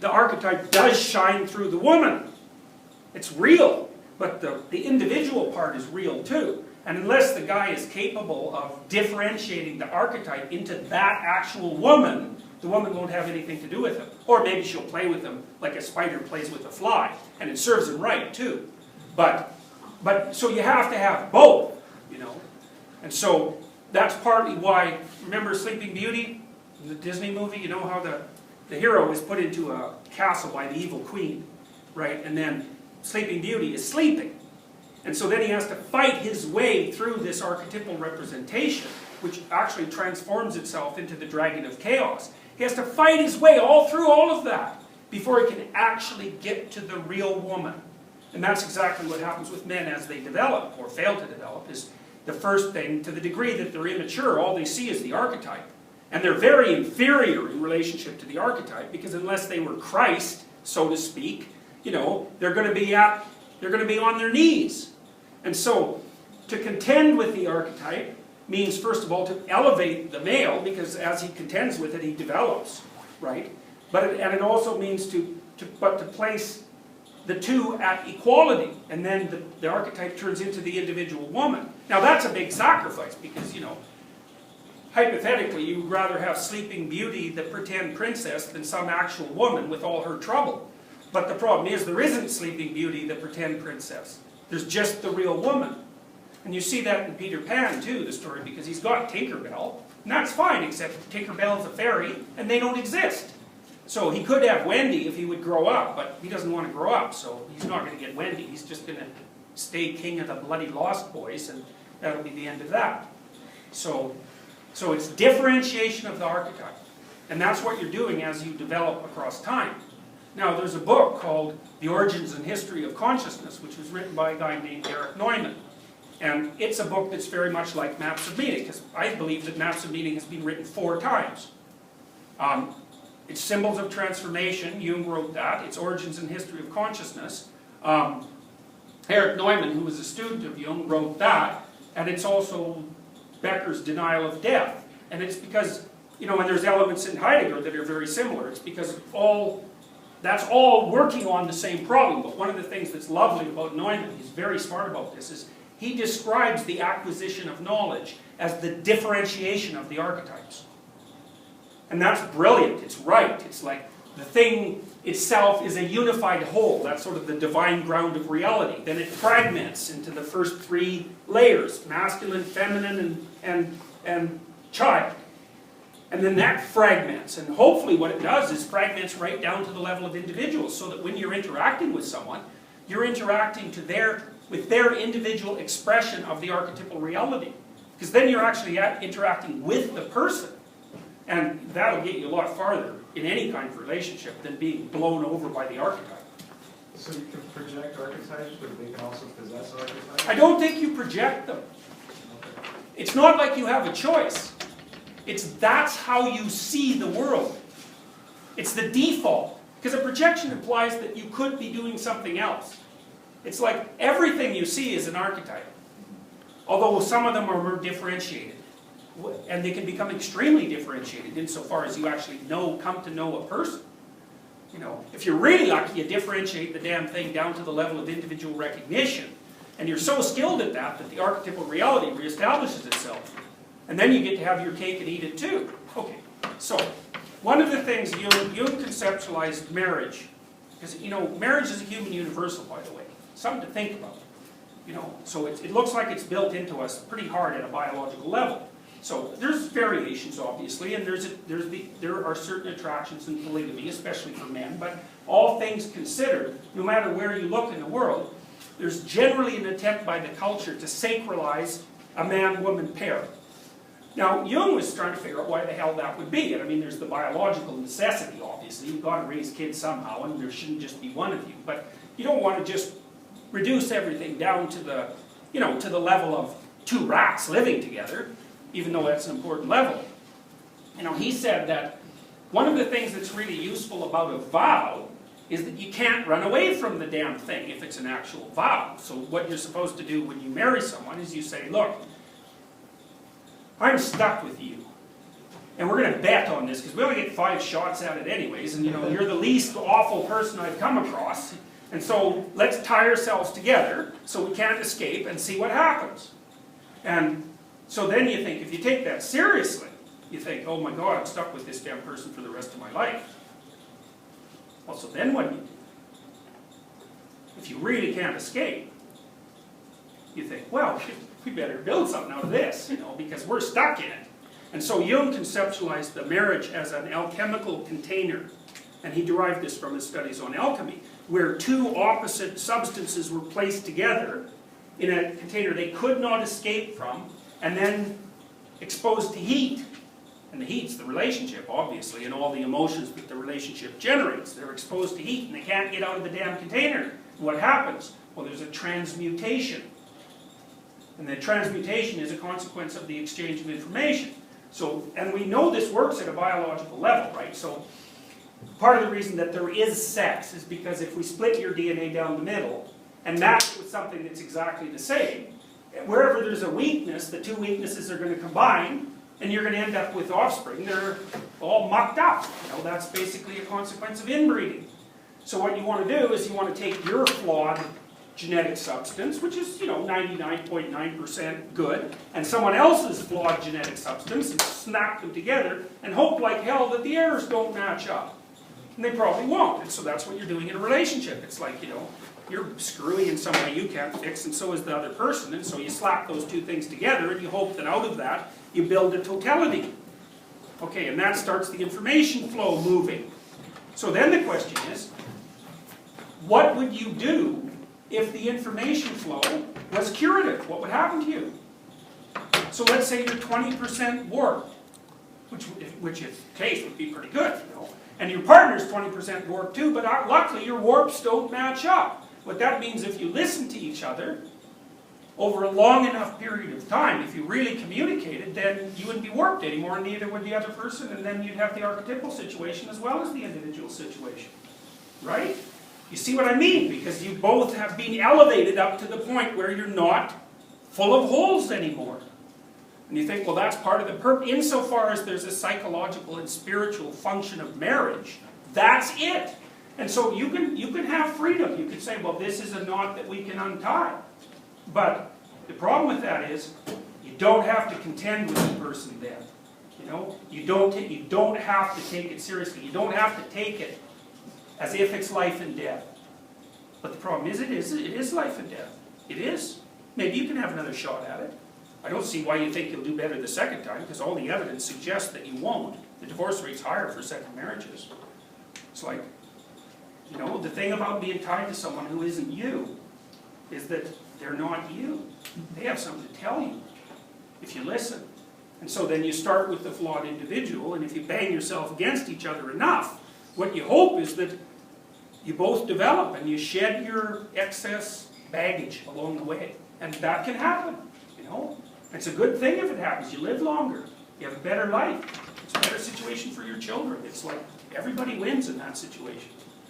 the archetype does shine through the woman. It's real, but the individual part is real too. And unless the guy is capable of differentiating the archetype into that actual woman, the woman won't have anything to do with him. Or maybe she'll play with him like a spider plays with a fly, and it serves him right too. But so you have to have both, you know. And so that's partly why, remember Sleeping Beauty, the Disney movie? You know how the hero is put into a castle by the evil queen, right? And then Sleeping Beauty is sleeping. And so then he has to fight his way through this archetypal representation, which actually transforms itself into the Dragon of Chaos. He has to fight his way all through all of that before he can actually get to the real woman. And that's exactly what happens with men as they develop, or fail to develop, is the first thing, to the degree that they're immature, all they see is the archetype. And they're very inferior in relationship to the archetype, because unless they were Christ, so to speak, you know, they're going to be on their knees. And so, to contend with the archetype means, first of all, to elevate the male, because as he contends with it, he develops, right? And it also means to place the two at equality, and then the archetype turns into the individual woman. Now that's a big sacrifice, because, you know, hypothetically, you would rather have Sleeping Beauty, the pretend princess, than some actual woman with all her trouble. But the problem is, there isn't Sleeping Beauty, the pretend princess. There's just the real woman. And you see that in Peter Pan, too, the story, because he's got Tinkerbell, and that's fine, except Tinkerbell's a fairy, and they don't exist. So he could have Wendy if he would grow up, but he doesn't want to grow up, so he's not going to get Wendy. He's just going to stay king of the bloody Lost Boys, and that'll be the end of that. So it's differentiation of the archetype. And that's what you're doing as you develop across time. Now, there's a book called The Origins and History of Consciousness, which was written by a guy named Erich Neumann. And it's a book that's very much like Maps of Meaning, because I believe that Maps of Meaning has been written 4 times. It's Symbols of Transformation, Jung wrote that. It's Origins and History of Consciousness. Erich Neumann, who was a student of Jung, wrote that. And it's also Becker's Denial of Death. And it's because, you know, and there's elements in Heidegger that are very similar. It's because that's all working on the same problem. But one of the things that's lovely about Neumann, he's very smart about this, is he describes the acquisition of knowledge as the differentiation of the archetypes. And that's brilliant. It's right. It's like the thing itself is a unified whole. That's sort of the divine ground of reality. Then it fragments into the first 3 layers, masculine, feminine, and child. And then that fragments, and hopefully what it does is fragments right down to the level of individuals, so that when you're interacting with someone, you're interacting with their individual expression of the archetypal reality. Because then you're actually interacting with the person. And that'll get you a lot farther in any kind of relationship than being blown over by the archetype. So you can project archetypes, but they can also possess archetypes? I don't think you project them. It's not like you have a choice. That's how you see the world. It's the default. Because a projection implies that you could be doing something else. It's like everything you see is an archetype. Although some of them are more differentiated. And they can become extremely differentiated insofar as you actually come to know a person. You know, if you're really lucky, you differentiate the damn thing down to the level of individual recognition. And you're so skilled at that the archetypal reality reestablishes itself. And then you get to have your cake and eat it too. Okay, so one of the things Jung conceptualized marriage, because, you know, marriage is a human universal, by the way. Something to think about. You know, so it looks like it's built into us pretty hard at a biological level. So there's variations, obviously, and there are certain attractions in polygamy, especially for men, but all things considered, no matter where you look in the world, there's generally an attempt by the culture to sacralize a man-woman pair. Now, Jung was trying to figure out why the hell that would be. And I mean, there's the biological necessity, obviously. You've got to raise kids somehow, and there shouldn't just be one of you. But you don't want to just reduce everything down to the, you know, to the level of 2 rats living together, even though that's an important level. You know, he said that one of the things that's really useful about a vow is that you can't run away from the damn thing if it's an actual vow. So what you're supposed to do when you marry someone is you say, look, I'm stuck with you. and we're going to bet on this, because we only get 5 shots at it anyways, and you know, you're the least awful person I've come across, and so let's tie ourselves together so we can't escape and see what happens. And so then you think, if you take that seriously, you think, oh my God, I'm stuck with this damn person for the rest of my life. Well, so then what do you do? If you really can't escape, you think, well, we better build something out of this, you know, because we're stuck in it. And so Jung conceptualized the marriage as an alchemical container, and he derived this from his studies on alchemy, where 2 opposite substances were placed together in a container they could not escape from, and then exposed to heat. And the heat's the relationship, obviously, and all the emotions that the relationship generates. They're exposed to heat, and they can't get out of the damn container. What happens? Well, there's a transmutation. And the transmutation is a consequence of the exchange of information. So, and we know this works at a biological level, right? So, part of the reason that there is sex is because if we split your DNA down the middle and match it with something that's exactly the same, wherever there's a weakness, the 2 weaknesses are going to combine, and you're going to end up with offspring that are all mucked up. You know, that's basically a consequence of inbreeding. So what you want to do is you want to take your flawed genetic substance, which is, you know, 99.9% good, and someone else's flawed genetic substance, and snap them together, and hope like hell that the errors don't match up. And they probably won't, and so that's what you're doing in a relationship. It's like, you know, you're screwy in some way you can't fix, and so is the other person, and so you slap those 2 things together, and you hope that out of that, you build a totality. Okay, and that starts the information flow moving. So then the question is, what would you do if the information flow was curative? What would happen to you? So let's say you're 20% warped, which in case would be pretty good, you know. And your partner's 20% warped too, but luckily your warps don't match up. What that means, if you listen to each other over a long enough period of time, if you really communicated, then you wouldn't be warped anymore, and neither would the other person, and then you'd have the archetypal situation as well as the individual situation. Right? You see what I mean? Because you both have been elevated up to the point where you're not full of holes anymore. And you think, well, that's part of the purpose. Insofar as there's a psychological and spiritual function of marriage, that's it. And so you can have freedom. You can say, well, this is a knot that we can untie. But the problem with that is, you don't have to contend with the person then. You know, you don't have to take it seriously. You don't have to take it as if it's life and death. But the problem is, it is life and death. It is. Maybe you can have another shot at it. I don't see why you think you'll do better the second time, because all the evidence suggests that you won't. The divorce rate's higher for second marriages. It's like, you know, the thing about being tied to someone who isn't you is that they're not you. They have something to tell you if you listen. And so then you start with the flawed individual, and if you bang yourself against each other enough, what you hope is that you both develop and you shed your excess baggage along the way. And that can happen, you know. It's a good thing if it happens. You live longer. You have a better life. It's a better situation for your children. It's like everybody wins in that situation.